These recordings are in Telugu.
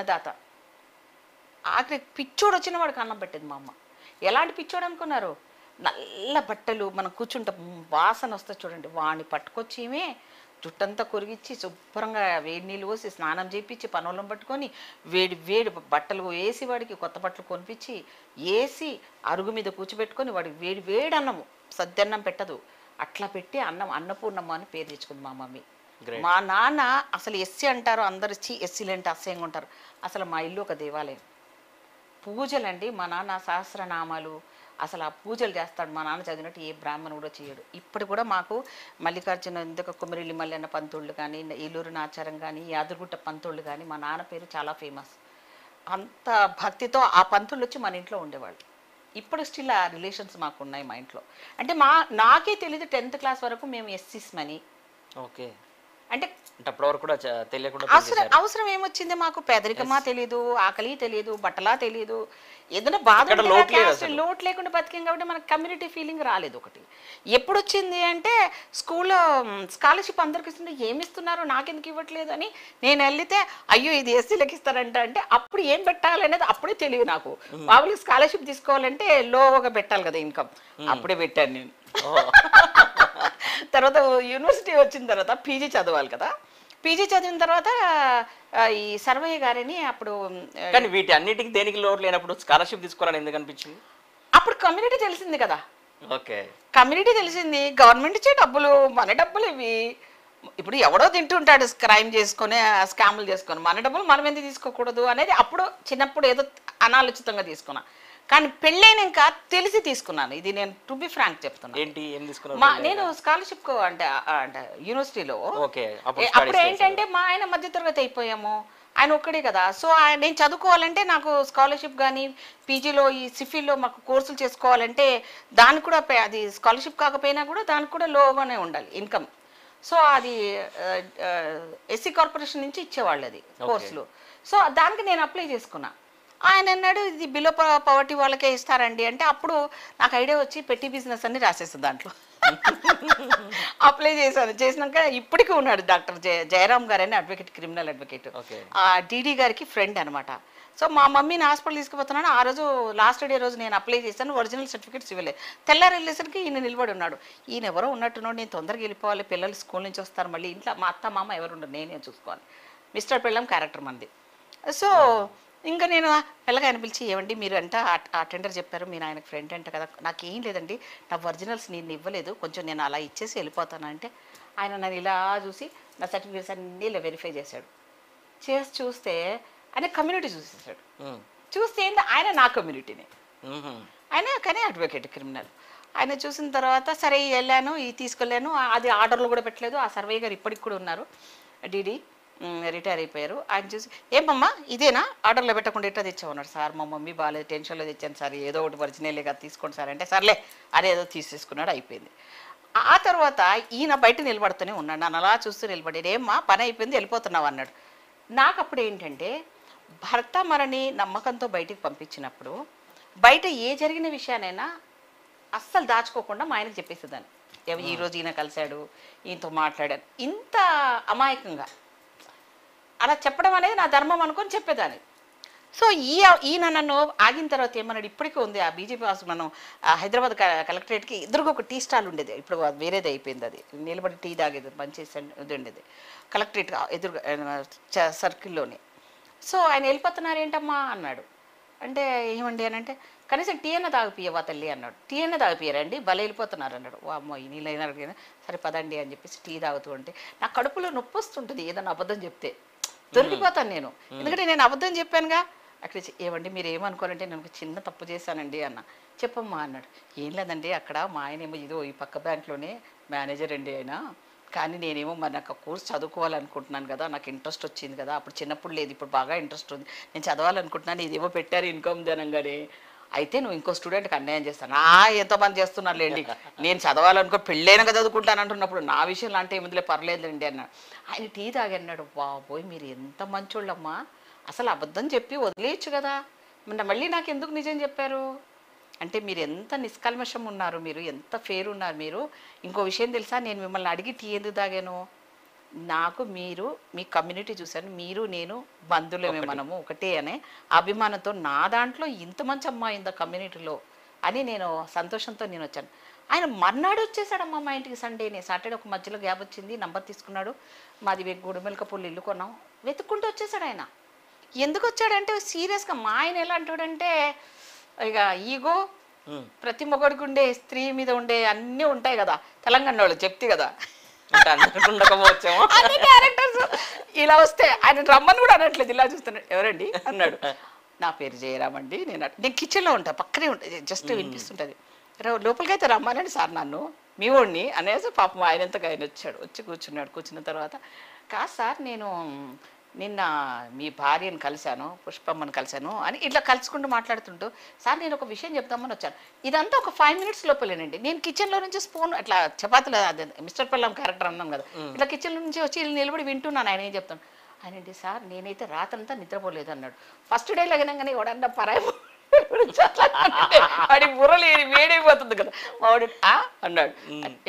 అన్నదాత. ఆఖరి పిచ్చోడు వచ్చిన వాడికి అన్నం పెట్టింది మా అమ్మ. ఎలాంటి పిచ్చోడు అనుకున్నారు? నల్ల బట్టలు మనం కూర్చుంటే వాసన వస్తుంది చూడండి, వాడిని పట్టుకొచ్చి జుట్టంతా కొరిగిచ్చి శుభ్రంగా వేడి నీళ్ళు పోసి స్నానం చేయించి పనులను పట్టుకొని వేడి వేడి బట్టలు వేసి వాడికి కొత్త బట్టలు కొనిపించి వేసి అరుగు మీద కూర్చోబెట్టుకొని వాడికి వేడి వేడి అన్నము, సద్దన్నం పెట్టదు, అట్లా పెట్టి అన్నం అన్నపూర్ణమ్మ అని పేరు తెచ్చుకుంది మా మమ్మీ. మా నాన్న అసలు ఎస్సీ అంటారు అందరు, ఎస్సీలు అంటే అసహ్యంగా ఉంటారు. అసలు మా ఇల్లు ఒక దేవాలయం. పూజలండి, మా నాన్న సహస్రనామాలు అసలు ఆ పూజలు చేస్తాడు. మా నాన్న చదివినట్టు ఏ బ్రాహ్మణు కూడా చేయడు. ఇప్పుడు కూడా మాకు మల్లికార్జున ఇందుకు కుమరిల్లి మల్లెన్న పంతుళ్ళు కానీ, ఏలూరు నాచారం కానీ, యాదగిరిగుట్ట పంతుళ్ళు కానీ, మా నాన్న పేరు చాలా ఫేమస్. అంత భక్తితో ఆ పంతుళ్ళు వచ్చి మన ఇంట్లో ఉండేవాళ్ళు. ఇప్పుడు స్టిల్ ఆ రిలేషన్స్ మాకు ఉన్నాయి మా ఇంట్లో. అంటే నాకే తెలియదు 10th క్లాస్ వరకు మేము ఎస్సీస్ మని. ఓకే. అంటే అప్పటివరకు కూడా తెలియకుండా అవసరం ఏమొచ్చింది మాకు? పేదరికమా తెలియదు, ఆకలి తెలియదు, బట్టలా తెలియదు, ఏదైనా బాధ లోటు లేకుండా బతికాం కాబట్టి మనకు కమ్యూనిటీ ఫీలింగ్ రాలేదు. ఒకటి ఎప్పుడు వచ్చింది అంటే స్కూల్లో స్కాలర్షిప్ అందరికి ఇస్తుంటే ఏమి ఇస్తున్నారు నాకెందుకు ఇవ్వట్లేదు అని నేను వెళ్తే, అయ్యో ఇది ఎస్సీలకు ఇస్తారంట అంటే అప్పుడు ఏం పెట్టాలి అనేది అప్పుడే తెలియదు నాకు. మామూలుగా స్కాలర్షిప్ తీసుకోవాలంటే లోగా పెట్టాలి కదా ఇన్కమ్, అప్పుడే పెట్టాను నేను. తర్వాత యూనివర్సిటీ వచ్చిన తర్వాత పీజీ చదవాలి కదా, పీజీ చదివిన తర్వాత ఈ సర్వయ్య గారని అప్పుడు. కానీ వీటి అన్నిటికీ దేనికి లోటు లేనప్పుడు స్కాలర్షిప్ తీసుకోవాలని ఎందుకు అనిపించింది? అప్పుడు కమ్యూనిటీ తెలిసింది కదా. ఓకే, కమ్యూనిటీ తెలిసింది, గవర్నమెంట్ ఇచ్చే డబ్బులు మన డబ్బులు ఇవి. ఇప్పుడు ఎవడో తింటుంటాడు క్రైమ్ చేసుకొని స్కామ్లు చేసుకొని, మన డబ్బులు మనం ఎందుకు తీసుకోకూడదు అనేది అప్పుడు చిన్నప్పుడు ఏదో అనాలోచితంగా తీసుకున్నా. కానీ పెళ్ళైనాక తెలిసి తీసుకున్నాను. ఇది నేను టు బి ఫ్రాంక్ చెప్తున్నాను. ఏంటి ఏం తీసుకున్నాను? నేను స్కాలర్షిప్ అంటే యూనివర్సిటీలో అప్పుడు ఏంటంటే మా ఆయన మధ్యతరగతి అయిపోయాము, ఆయన ఒక్కడే కదా. సో నేను చదువుకోవాలంటే నాకు స్కాలర్షిప్ కానీ పీజీలో ఈ సిఫిల్లో మాకు కోర్సులు చేసుకోవాలంటే దానికి కూడా అది స్కాలర్షిప్ కాకపోయినా కూడా దానికి కూడా లోగానే ఉండాలి ఇన్కమ్. సో అది ఎస్సీ కార్పొరేషన్ నుంచి ఇచ్చేవాళ్ళు అది కోర్సులు. సో దానికి నేను అప్లై చేసుకున్నా. ఆయన అన్నాడు ఇది బిలో పవర్టీ వాళ్ళకే ఇస్తారండి అంటే అప్పుడు నాకు ఐడియా వచ్చి పెట్టి బిజినెస్ అన్ని రాసేస్తాను దాంట్లో. అప్లై చేశాను. చేసినాక ఇప్పటికీ ఉన్నాడు డాక్టర్ జయరామ్ గారు అని అడ్వకేట్, క్రిమినల్ అడ్వకేట్, డిడి గారికి ఫ్రెండ్ అనమాట. సో మా మమ్మీని హాస్పిటల్ తీసుకుపోతున్నాను. ఆ రోజు లాస్ట్ డే రోజు నేను అప్లై చేశాను, ఒరిజినల్ సర్టిఫికేట్స్ ఇవ్వలేదు. తెల్లారి వెళ్ళేసరికి ఈయన నిలబడి ఉన్నాడు. ఈయన ఎవరో ఉన్నట్టున్నాడు, నేను తొందరగా వెళ్ళిపోవాలి, పిల్లలు స్కూల్ నుంచి వస్తారు, మళ్ళీ ఇంట్లో మా అత్త మామ ఎవరు ఉండరు, నేనే చూసుకోవాలి. మిస్టర్ పెళ్ళం క్యారెక్టర్ మంది. సో ఇంకా నేను పిల్లగాయన పిలిచి, ఏమండి మీరు అంట ఆ టెండర్ చెప్పారు, మీరు ఆయనకు ఫ్రెండ్ అంట కదా, నాకేం లేదండి, నా ఒరిజినల్స్ నేను ఇవ్వలేదు, కొంచెం నేను అలా ఇచ్చేసి వెళ్ళిపోతాను అంటే ఆయన నన్ను ఇలా చూసి నా సర్టిఫికేట్స్ అన్నీ ఇలా వెరిఫై చేశాడు. చూస్తే ఆయన కమ్యూనిటీ చూసేసాడు. చూస్తే ఏంటి ఆయన నా కమ్యూనిటీని, ఆయన కానీ అడ్వకేట్ క్రిమినల్. ఆయన చూసిన తర్వాత సరే వెళ్ళాను, తీసుకెళ్ళాను. అది ఆర్డర్లు కూడా పెట్టలేదు. ఆ సర్వే గారు ఇప్పటికి కూడా ఉన్నారు, డిడి రిటైర్ అయిపోయారు. ఆయన చూసి ఏమమ్మా ఇదేనా ఆర్డర్లో పెట్టకుండా ఇట్లా తెచ్చామన్నాడు. సార్ మా మమ్మీ బాగాలేదు, టెన్షన్లో తెచ్చాను సార్, ఏదో ఒకటి ఒరిజినలే కదా తీసుకోండి సార్ అంటే సర్లే అదేదో తీసేసుకున్నాడు, అయిపోయింది. ఆ తర్వాత ఈయన బయట నిలబడుతూనే ఉన్నాడు, నన్ను అలా చూస్తూ నిలబడి, ఏమ్మా పని అయిపోయింది వెళ్ళిపోతున్నావు అన్నాడు. నాకు అప్పుడు ఏంటంటే భర్త మరని నమ్మకంతో బయటికి పంపించినప్పుడు బయట ఏ జరిగిన విషయానైనా అస్సలు దాచుకోకుండా మా ఆయనకు చెప్పేసేదాన్ని. ఈరోజు ఈయన కలిశాడు, ఈయనతో మాట్లాడాను, ఇంత అమాయకంగా అలా చెప్పడం అనేది నా ధర్మం అనుకొని చెప్పేదాన్ని. సో ఈయన నన్ను ఆగిన తర్వాత ఏమన్నాడు, ఇప్పటికీ ఉంది ఆ బీజేపీ హాస్ మనం హైదరాబాద్ కలెక్టరేట్కి ఎదురుగా ఒక టీ స్టాల్ ఉండేది, ఇప్పుడు వేరేది అయిపోయింది, అది నిలబడి టీ తాగేది మంచి ఇది ఉండేది కలెక్టరేట్ ఎదురుగా సర్కిల్లోనే. సో ఆయన వెళ్ళిపోతున్నారు ఏంటమ్మా అన్నాడు. అంటే ఏమండి అని అంటే కనీసం టీ అన్న తాగిపియవా తల్లి అన్నాడు. టీ అన్న తాగిపియారండి భలే వెళ్ళిపోతున్నారు అన్నాడు. అమ్మో ఈ నీళ్ళైనా సరే పదండి అని చెప్పేసి టీ తాగుతూ ఉంటే నాకు కడుపులో నొప్పి వస్తుంటుంది ఏదన్నా అబద్ధం చెప్తే, దొరికిపోతాను నేను, ఎందుకంటే నేను అబద్ధం చెప్పానుగా. అక్కడ ఏమండి మీరు ఏమనుకోవాలంటే నేను ఒక చిన్న తప్పు చేశానండి అన్న. చెప్పమ్మా అన్నాడు. ఏం లేదండి అక్కడ మా ఆయన ఏమో ఇదో ఈ పక్క బ్యాంక్లోనే మేనేజర్ అండి ఆయన, కానీ నేనేమో మరి నాకు కోర్స్ చదువుకోవాలనుకుంటున్నాను కదా, నాకు ఇంట్రెస్ట్ వచ్చింది కదా, అప్పుడు చిన్నప్పుడు లేదు ఇప్పుడు బాగా ఇంట్రెస్ట్ ఉంది, నేను చదవాలనుకుంటున్నాను, ఇదేమో పెట్టారు ఇన్కమ్ జనంగానే, అయితే నువ్వు ఇంకో స్టూడెంట్కి అన్యాయం చేస్తాను. ఎంతోమంది చేస్తున్నారులేండి, నేను చదవాలనుకో పెళ్ళైనగా చదువుకుంటాను అంటున్నప్పుడు నా విషయం లాంటి ఏముందిలే పర్లేదులేండి అన్నాడు. ఆయన టీ తాగి అన్నాడు, బాబోయ్ మీరు ఎంత మంచోళ్ళమ్మా, అసలు అబద్ధం చెప్పి వదిలేయచ్చు కదా, మళ్ళీ నాకు ఎందుకు నిజం చెప్పారు అంటే మీరు ఎంత నిష్కల్మషం ఉన్నారు, మీరు ఎంత ఫేర్ ఉన్నారు మీరు. ఇంకో విషయం తెలుసా, నేను మిమ్మల్ని అడిగి టీ ఎందుకు తాగాను, నాకు మీరు మీ కమ్యూనిటీ చూశాను, మీరు నేను బంధువులమే, మనము ఒకటే అనే అభిమానంతో నా దాంట్లో ఇంత మంచి అమ్మాయి ఉందా కమ్యూనిటీలో అని నేను సంతోషంతో నేను వచ్చాను. ఆయన మర్నాడు వచ్చేసాడమ్మా మా ఇంటికి. సాటర్డే ఒక మధ్యలో గ్యాప్ వచ్చింది, నంబర్ తీసుకున్నాడు. మాది గుడిమెలకపూళ్ళు ఇల్లు కొన్నాం, వెతుక్కుంటూ వచ్చేసాడు ఆయన. ఎందుకు వచ్చాడంటే సీరియస్గా మా ఆయన ఎలా అంటాడంటే, ఇక ఈగో ప్రతి మొగడికి ఉండే స్త్రీ మీద ఉండే అన్నీ ఉంటాయి కదా తెలంగాణ వాళ్ళు, చెప్తే కదా ఉండకపోవచ్చేమో అన్ని క్యారెక్టర్స్ ఇలా వస్తే ఆయన రమ్మని కూడా అనట్లేదు, ఇలా చూస్తున్నాడు. ఎవరండి అన్నాడు. నా పేరు జయరామండి, నేను కిచెన్లో ఉంటా, పక్కనే ఉంటా, జస్ట్ వినిపిస్తుంటుంది. లోపలికి అయితే రమ్మనండి సార్ నన్ను, మీ వాడిని అనేసి పాపం ఆయనంతగా ఆయన వచ్చాడు. వచ్చి కూర్చున్నాడు. కూర్చున్న తర్వాత, కాదు సార్ నేను నిన్న మీ భార్యను కలిశాను, పుష్పమ్మను కలిశాను అని ఇట్లా కలుసుకుంటూ మాట్లాడుతుంటూ, సార్ నేను ఒక విషయం చెప్తామని వచ్చాను. ఇదంతా ఒక 5 minutes లోపలేనండి. నేను కిచెన్లో నుంచి స్పూన్ అట్లా చపాతీలు, అదే మిస్టర్ పెల్లం క్యారెక్టర్ అన్నాం కదా, ఇట్లా కిచెన్లో నుంచి వచ్చి నిలబడి వింటున్నాను. ఆయన ఏం చెప్తాను. ఆయనండి సార్ నేనైతే రాత్రంతా నిద్రపోలేదు అన్నాడు. ఫస్ట్ డే లగినంగానే ఎవడన్నా పరాయి వాడి బుర్రలు వేడైపోతుంది కదా. వాడు అన్నాడు.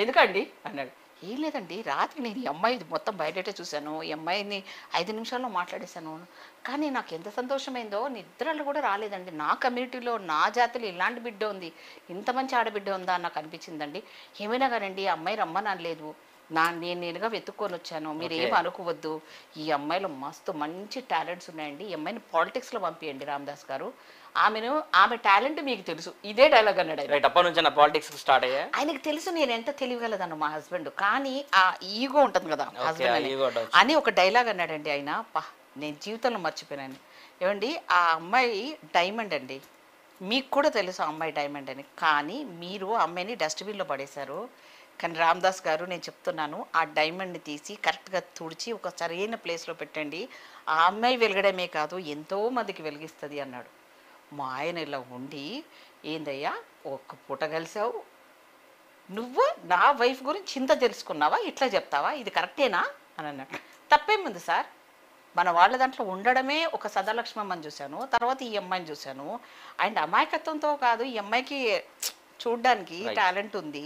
ఎందుకండి అన్నాడు. ఏం లేదండి, రాత్రి నేను ఈ అమ్మాయి మొత్తం బయటటే చూశాను, ఈ అమ్మాయిని 5 నిమిషాల్లో మాట్లాడేశాను, కానీ నాకు ఎంత సంతోషమైందో, నిద్రలు కూడా రాలేదండి. నా కమ్యూనిటీలో నా జాతిలో ఇలాంటి బిడ్డ ఉంది, ఇంత మంచి ఆడబిడ్డ ఉందా అని నాకు అనిపించిందండి. ఏమైనా కానండి ఆ అమ్మాయి రమ్మని అనలేదు, నేనుగా వెతుక్కొని వచ్చాను, మీరు ఏమి అనుకోవద్దు, ఈ అమ్మాయిలో మస్తు మంచి టాలెంట్స్ ఉన్నాయండి, ఈ అమ్మాయిని పాలిటిక్స్లో పంపియండి రామదాస్ గారు, ఆమె టాలెంట్ మీకు తెలుసు. ఇదే డైలాగ్ అన్నాడు. రైట్, అప్పటి నుంచి నా పాలిటిక్స్ స్టార్ట్ అయ్యా. ఆయనకు తెలుసు నేను ఎంత తెలియగలదన్న మా హస్బెండ్, కానీ ఆ ఈగో ఉంటుంది కదా హస్బెండ్ అని ఒక డైలాగ్ అన్నాడండి ఆయన. నేను జీవితంలో మర్చిపోయాను. ఏమండి ఆ అమ్మాయి డైమండ్ అండి, మీకు కూడా తెలుసు ఆ అమ్మాయి డైమండ్ అని, కానీ మీరు అమ్మాయిని డస్ట్బిన్లో పడేశారు. కానీ రామదాస్ గారు నేను చెప్తున్నాను, ఆ డైమండ్ని తీసి కరెక్ట్గా తుడిచి ఒక సరైన ప్లేస్లో పెట్టండి, ఆ అమ్మాయి వెలగడమే కాదు ఎంతో మందికి వెలిగిస్తుంది అన్నాడు. మా ఆయన ఇలా ఉండి, ఏందయ్యా ఒక్క పూట కలిసావు, నువ్వు నా వైఫ్ గురించి ఇంత తెలుసుకున్నావా, ఇట్లా చెప్తావా, ఇది కరెక్టేనా అని అన్నాడు. తప్పేముంది సార్, మన వాళ్ళ దాంట్లో ఉండడమే ఒక సదాలక్ష్మమ్మని చూశాను, తర్వాత ఈ అమ్మాయిని చూశాను. అండ్ అమాయకత్వంతో కాదు, ఈ అమ్మాయికి చూడ్డానికి టాలెంట్ ఉంది.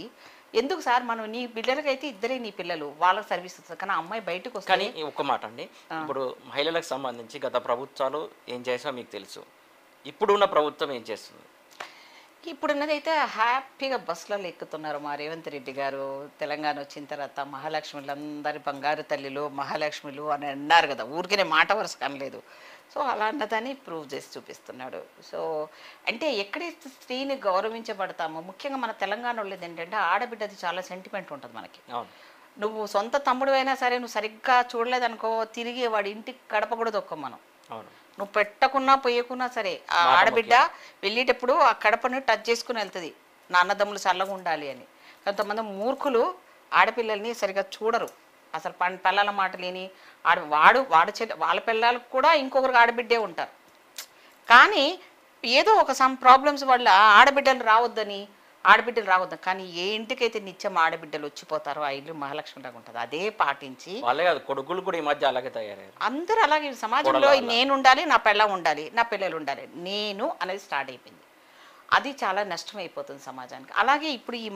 ఎందుకు సార్ మనం నీ పిల్లలకైతే ఇద్దరే నీ పిల్లలు, వాళ్ళకి సర్వీస్ ఇస్తారు, కానీ అమ్మాయి బయటకు వస్తుంది. కానీ ఒక్క మాట అండి, ఇప్పుడు మహిళలకు సంబంధించి గత ప్రభుత్వాలు ఏం చేసా మీకు తెలుసు, ఇప్పుడున్న ప్రభుత్వం ఏం చేస్తుంది? ఇప్పుడున్నది అయితే హ్యాపీగా బస్సులలో ఎక్కుతున్నారు మా రేవంత్ రెడ్డి గారు. తెలంగాణ వచ్చిన తర్వాత మహాలక్ష్మిలందరి బంగారు తల్లిలు మహాలక్ష్మిలు అని అన్నారు కదా, ఊరికనే మాట వరుస కనలేదు. సో అలా అన్నదాన్ని ప్రూవ్ చేసి చూపిస్తున్నాడు. సో అంటే ఎక్కడైతే స్త్రీని గౌరవించబడతామో, ముఖ్యంగా మన తెలంగాణ వాళ్ళది ఏంటంటే ఆడబిడ్డది చాలా సెంటిమెంట్ ఉంటుంది మనకి. నువ్వు సొంత తమ్ముడు అయినా సరే నువ్వు సరిగ్గా చూడలేదనుకో, తిరిగి వాడి ఇంటికి గడప కూడా దొక్కం మనం. నువ్వు పెట్టకున్నా పొయ్యకున్నా సరే ఆ ఆడబిడ్డ వెళ్ళేటప్పుడు ఆ కడపని టచ్ చేసుకుని వెళ్తుంది, నా అన్నదమ్ములు చల్లగా ఉండాలి అని. కొంతమంది మూర్ఖులు ఆడపిల్లల్ని సరిగా చూడరు, అసలు పిల్లల మాట లేని వాళ్ళ పిల్లలకు కూడా ఇంకొకరికి ఆడబిడ్డే ఉంటారు. కానీ ఏదో ఒక ప్రాబ్లమ్స్ వల్ల ఆడబిడ్డలు రావద్దని కానీ ఏ ఇంటికైతే నిత్యం ఆడబిడ్డలు వచ్చిపోతారో ఆ ఇల్లు మహాలక్ష్మిలాగా ఉంటుంది. అదే పాటించి కొడుకులు కూడా ఈ మధ్య అలాగే తయారయ్యారు. అందరూ అలాగే సమాజంలో నేను ఉండాలి, నా పిల్ల ఉండాలి, నా పిల్లలు ఉండాలి, నేను అనేది స్టార్ట్ అయిపోయింది. అది చాలా నష్టం అయిపోతుంది సమాజానికి. అలాగే ఇప్పుడు ఈ